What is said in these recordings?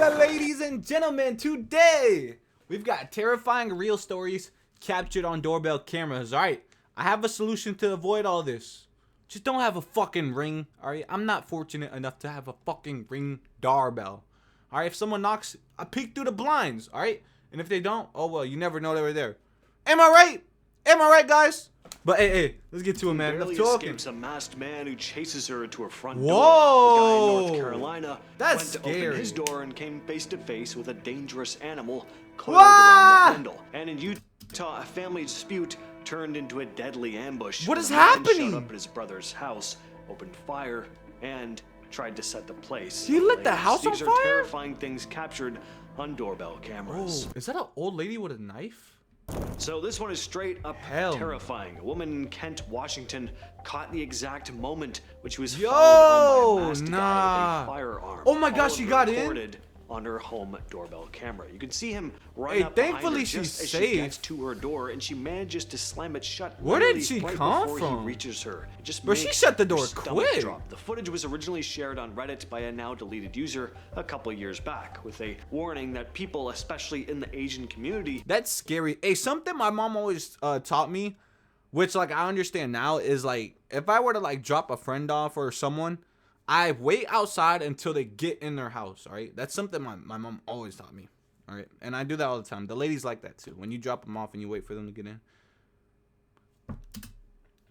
Ladies and gentlemen, today we've got terrifying real stories captured on doorbell cameras. Alright, I have a solution to avoid all this. Just don't have a fucking ring, alright? I'm not fortunate enough to have a fucking ring doorbell. Alright, if someone knocks, I peek through the blinds, alright? And if they don't, oh well, you never know they were there. Am I right? Am I right, guys? But hey, let's get to it, man. Let's talk. Escapes a masked man who chases her to her front door. The guy in North Carolina That's went to scary. open his door and came face to face with a dangerous animal coiled around the handle. And in Utah, a family dispute turned into a deadly ambush. What is The man happening? Showed up at his brother's house, opened fire, and tried to set the place. He lit the house on These fire? are terrifying things captured on doorbell cameras. Oh, is that an old lady with a knife? So this one is straight up Hell. terrifying. A woman in Kent, Washington caught the exact moment when she was Yo, followed by a masked guy nah. with a firearm. Oh my All gosh, of she it got in? recorded on her home doorbell camera. You can see him run Hey, up behind thankfully her just she's as safe. she gets to her door, and she manages to slam it shut. Where did literally she right come before from? He reaches her. It just But she makes shut the your door stomach quick. drop. The footage was originally shared on Reddit by a now deleted user a couple years back, with a warning that people, especially in the Asian community, That's scary. Hey, something my mom always taught me, which like I understand now, is like if I were to like drop a friend off or someone, I wait outside until they get in their house. All right, that's something my mom always taught me. All right, and I do that all the time. The ladies like that too. When you drop them off and you wait for them to get in.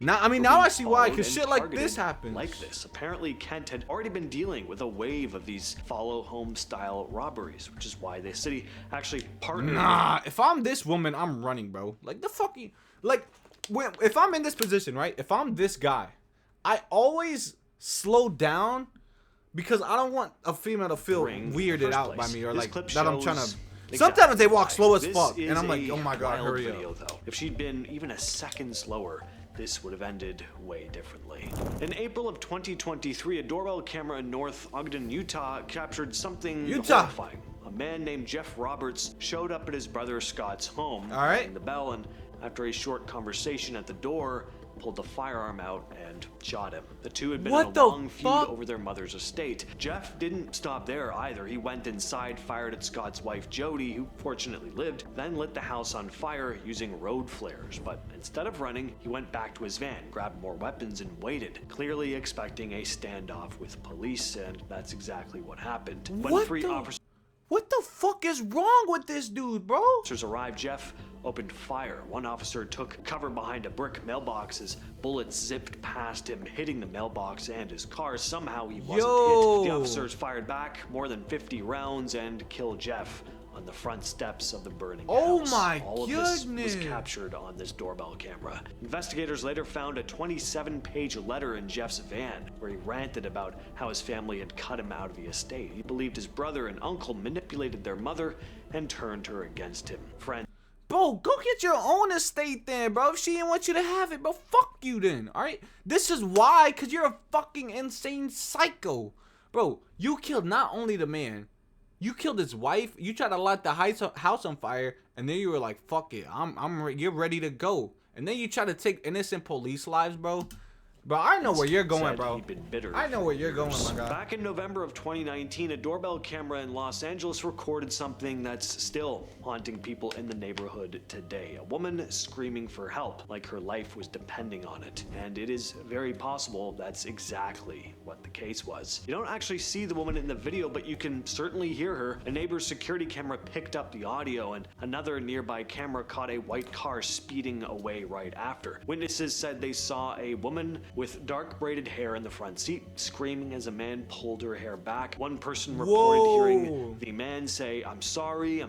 Now I see why, because shit like this happens. Like this. Apparently, Kent had already been dealing with a wave of these follow home style robberies, which is why the city actually partnered. Nah, if I'm this woman, I'm running, bro. Like the fucking if I'm in this position, right? If I'm this guy, I always slow down because I don't want a female to feel weirded out by me or like that I'm trying to. Sometimes they walk slow as fuck, and I'm like, oh my god, hurry up. Though. If she'd been even a second slower, this would have ended way differently. In April of 2023, a doorbell camera in North Ogden, Utah, captured something horrifying. A man named Jeff Roberts showed up at his brother Scott's home, rang the bell, and after a short conversation at the door, pulled a firearm out and shot him. The two had been in a long feud over their mother's estate. Jeff didn't stop there either. He went inside, fired at Scott's wife Jody, who fortunately lived, then lit the house on fire using road flares. But instead of running, he went back to his van, grabbed more weapons, and waited, clearly expecting a standoff with police, and that's exactly what happened. What the fuck is wrong with this dude, bro? Officers arrived. Jeff opened fire. One officer took cover behind a brick mailbox as bullets zipped past him, hitting the mailbox and his car. Somehow he wasn't hit. The officers fired back more than 50 rounds and killed Jeff on the front steps of the burning house. Oh my All goodness. of this was captured on this doorbell camera. Investigators later found a 27-page letter in Jeff's van where he ranted about how his family had cut him out of the estate. He believed his brother and uncle manipulated their mother and turned her against him. Friends. Bro, go get your own estate then, bro. If she didn't want you to have it, bro, fuck you then, alright? This is why, because you're a fucking insane psycho. Bro, you killed not only the man, you killed his wife, you tried to light the house on fire, and then you were like, fuck it, you're ready to go. And then you try to take innocent police lives, bro. Bro, I know where you're going, bro. I know where you're going, my guy. Back in November of 2019, a doorbell camera in Los Angeles recorded something that's still haunting people in the neighborhood today. A woman screaming for help, like her life was depending on it. And it is very possible that's exactly what the case was. You don't actually see the woman in the video, but you can certainly hear her. A neighbor's security camera picked up the audio, and another nearby camera caught a white car speeding away right after. Witnesses said they saw a woman with dark braided hair in the front seat, screaming as a man pulled her hair back. One person reported hearing the man say, I'm sorry,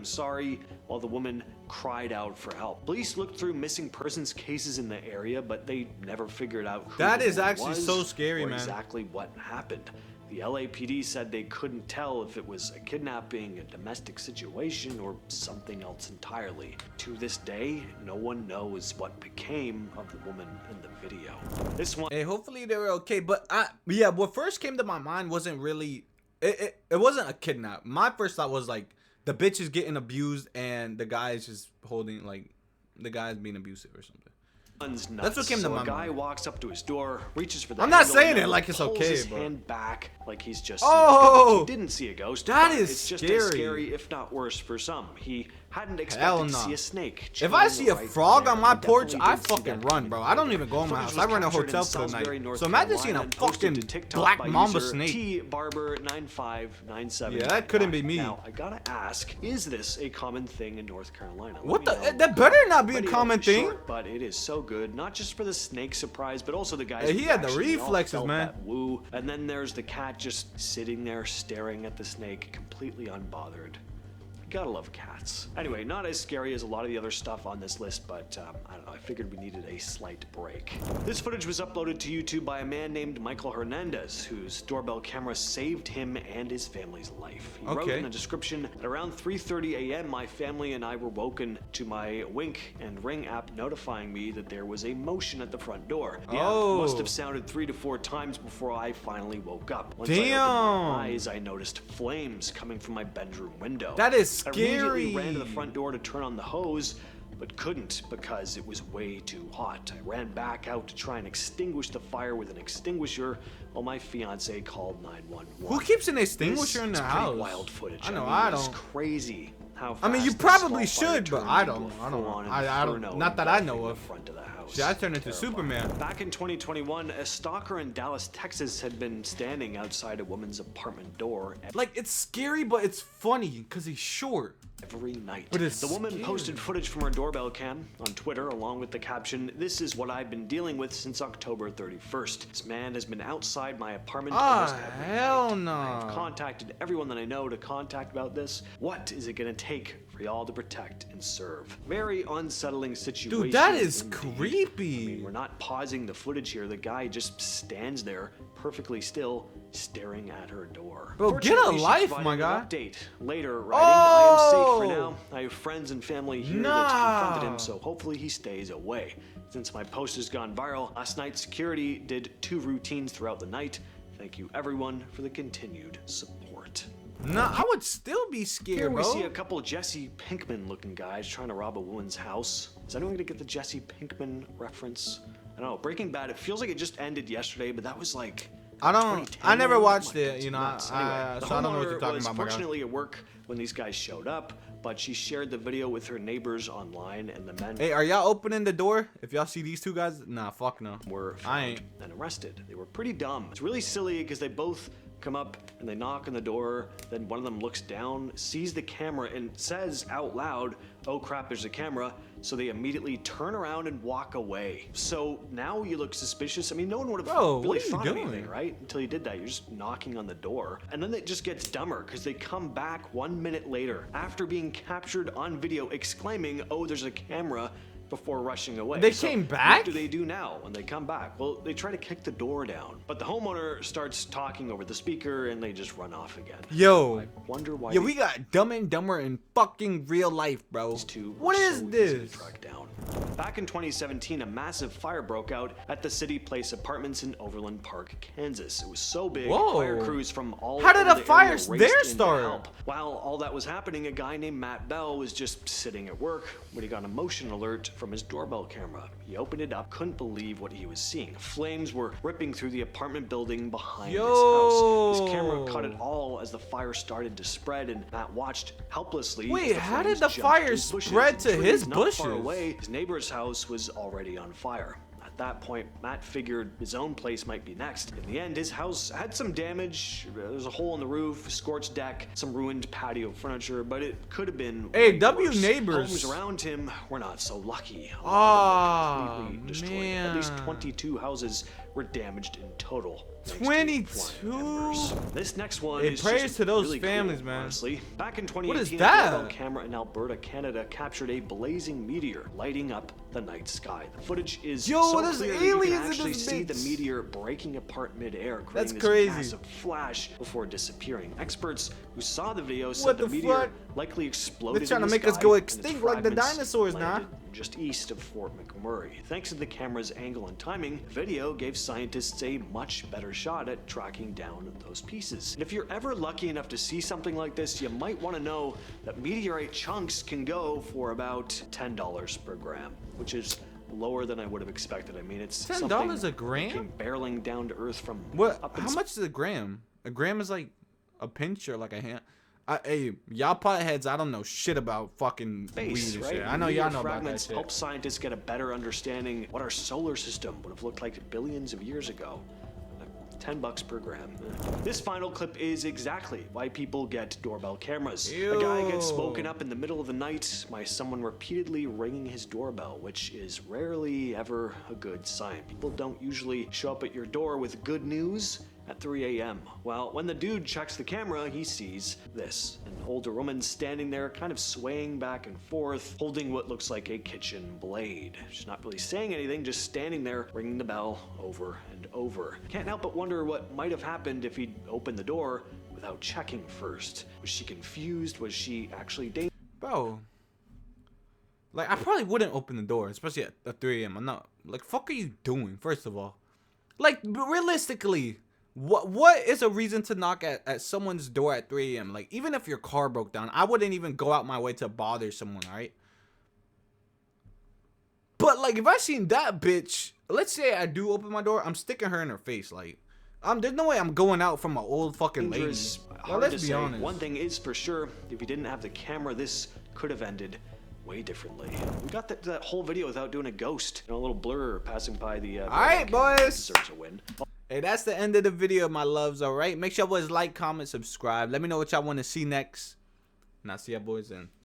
while the woman cried out for help. Police looked through missing persons cases in the area, but they never figured out who that is the woman actually was so scary, or man. exactly what happened. The LAPD said they couldn't tell if it was a kidnapping, a domestic situation, or something else entirely. To this day, no one knows what became of the woman in the video. This one. Hey, hopefully they were okay. But yeah, what first came to my mind wasn't really, it wasn't a kidnap. My first thought was like the bitch is getting abused and the guy is just holding, like the guy is being abusive or something. That's what came to my A guy mind. walks up to his door, reaches for the I'm not handle, saying and it then like it's pulls okay, his bro. hand back like he's just Oh! he didn't see a ghost. That but is it's just scary. as scary, if not worse, for some. He hadn't Hell expected to no. see a snake. If I chilling see a right frog there. on my He porch, definitely I did see fucking that run, coming. bro. I don't even go in my Footage house. was I rent a captured in hotel for the Salisbury, night. North So imagine Carolina, seeing a and posted fucking to TikTok black by mamba user snake. tbarber9597. Yeah, that couldn't be me. Now, I gotta ask, is this a common thing in North Carolina? What Let me the? know. That better not be a Video common is thing. short, but it is so good, not just for the snake surprise, but also the guys. Hey, he had the reaction. We all reflexes, felt man. that woo. And then there's the cat just sitting there staring at the snake, completely unbothered. Gotta love cats. Anyway, not as scary as a lot of the other stuff on this list, but I don't know, I figured we needed a slight break. This footage was uploaded to YouTube by a man named Michael Hernandez, whose doorbell camera saved him and his family's life. He wrote in the description, at around 3:30 a.m., my family and I were woken to my Wink and Ring app notifying me that there was a motion at the front door. The app must have sounded 3 to 4 times before I finally woke up. Once I opened my eyes, I noticed flames coming from my bedroom window. That is I scary. immediately ran to the front door to turn on the hose, but couldn't because it was way too hot. I ran back out to try and extinguish the fire with an extinguisher while my fiance called 911. Who keeps an extinguisher in This the is pretty house? wild footage. I know, mean, I it's don't. crazy how I mean, you fast this probably small fire should, but turned I into don't. a I don't. full-on I don't. inferno Not that I know engulfing of. the front of the house. See, I turned into Terrifying. Superman. Back in 2021, a stalker in Dallas, Texas had been standing outside a woman's apartment door Like, it's scary, but it's funny because he's short. every night. But it's The woman scary. posted footage from her doorbell cam on Twitter along with the caption, "This is what I've been dealing with since October 31st. This man has been outside my apartment almost every hell night. no. I have contacted everyone that I know to contact about this. What is it gonna take for y'all to protect and serve?" Very unsettling situation. Dude, that is indeed. creepy. I mean, we're not pausing the footage here. The guy just stands there perfectly still, staring at her door. Bro, get a Fortunately, she life, provided my an guy. update later, writing, "I am safe for Oh! now. I have friends and family here that confronted him, so hopefully he stays away." Since my post has gone viral, last night security did 2 routines throughout the night. Thank you everyone for the continued support. Nah, I would still be scared, Here we bro. see a couple Jesse Pinkman looking guys trying to rob a woman's house. Is anyone gonna get the Jesse Pinkman reference? I don't know. Breaking Bad, it feels like it just ended yesterday, but that was like I don't. 2010, I never maybe? watched Like, it. it's You know, nuts. so The I don't know what you're homeowner talking was about, my guy. fortunately at work when these guys showed up, but she shared the video with her neighbors online, and the men Hey, are y'all opening the door? If y'all see these two guys, nah, fuck no. were I found ain't. and arrested. They were pretty dumb. It's really silly because they both come up and they knock on the door. Then one of them looks down, sees the camera, and says out loud, "Oh crap, there's a camera." So they immediately turn around and walk away. So now you look suspicious. I mean, no one would have Bro, really what are you thought of doing? anything, right? Until you did that. You're just knocking on the door. And then it just gets dumber because they come back 1 minute later after being captured on video exclaiming, "Oh, there's a camera," before rushing away. They So came back? What do they do now when they come back? Well, they try to kick the door down, but the homeowner starts talking over the speaker and they just run off again. Yo. I wonder why. Yeah, we got Dumb and Dumber in fucking real life, bro. these two were What is so easy this? to track down. Back in 2017, a massive fire broke out at the City Place Apartments in Overland Park, Kansas. It was so big, Whoa. fire crews from all How did over a the fire area raced there in to start? help. While all that was happening, a guy named Matt Bell was just sitting at work when he got a motion alert from his doorbell camera. He opened it up, couldn't believe what he was seeing. Flames were ripping through the apartment building behind his house. His camera caught it all as the fire started to spread, and Matt watched helplessly. Wait, as the how flames did the jumped fire through bushes spread and to trees. his Not far bushes? away, his neighbor's house was already on fire. At that point, Matt figured his own place might be next. In the end, his house had some damage. There's a hole in the roof, scorched deck, some ruined patio furniture, but it could have been Hey, way W worse. neighbors. Homes around him were not so lucky. A lot of them were Ah, completely destroyed. At least man. 22 houses were damaged in total. thanks to 22? flying embers. This next one Hey, is prayers just to those really families, cool, man. honestly. Back in What 2018, is a that? doorbell camera in Alberta, Canada captured a blazing meteor lighting up the night sky. The footage is Yo, so there's clear that you aliens can in actually this see the bitch. meteor breaking apart midair, creating That's this crazy. massive flash before disappearing. Experts who saw the video said What the the meteor fuck? likely exploded. They're trying in to the make us sky, go and its extinct like the fragments dinosaurs, nah? landed just east of Fort McMurray. Thanks to the camera's angle and timing, the video gave scientists a much better shot at tracking down those pieces. And if you're ever lucky enough to see something like this, you might want to know that meteorite chunks can go for about $10 per gram, which is lower than I would have expected. I mean, it's $10 a that gram? came barreling down to earth from What? up in How much is a gram? A gram is like a pinch or like a hand. Hey, y'all potheads, I don't know shit about fucking space, weed and right? shit. I know y'all know about that Fragments shit. help scientists get a better understanding what our solar system would have looked like billions of years ago. $10 per gram. This final clip is exactly why people get doorbell cameras. A guy gets woken up in the middle of the night by someone repeatedly ringing his doorbell, which is rarely ever a good sign. People don't usually show up at your door with good news at 3 a.m. Well, when the dude checks the camera, he sees this. An older woman standing there, kind of swaying back and forth, holding what looks like a kitchen blade. She's not really saying anything, just standing there, ringing the bell over and over. Can't help but wonder what might have happened if he'd opened the door without checking first. Was she confused? Was she actually dangerous? Bro. Like, I probably wouldn't open the door, especially at 3 a.m. I'm not, like, fuck are you doing, first of all? Like, realistically, what is a reason to knock at someone's door at 3 a.m.? Like, even if your car broke down, I wouldn't even go out my way to bother someone, alright? But, like, if I seen that bitch, let's say I do open my door, I'm sticking her in her face, like, there's no way I'm going out from an old fucking lady. Well, let's be honest. One thing is for sure, if you didn't have the camera, this could have ended way differently. We got that whole video without doing a ghost. You know, a little blur passing by the... Alright, boys. Deserves a win. Hey, that's the end of the video, my loves, alright? Make sure y'all boys like, comment, subscribe. Let me know what y'all want to see next. And I'll see y'all boys then.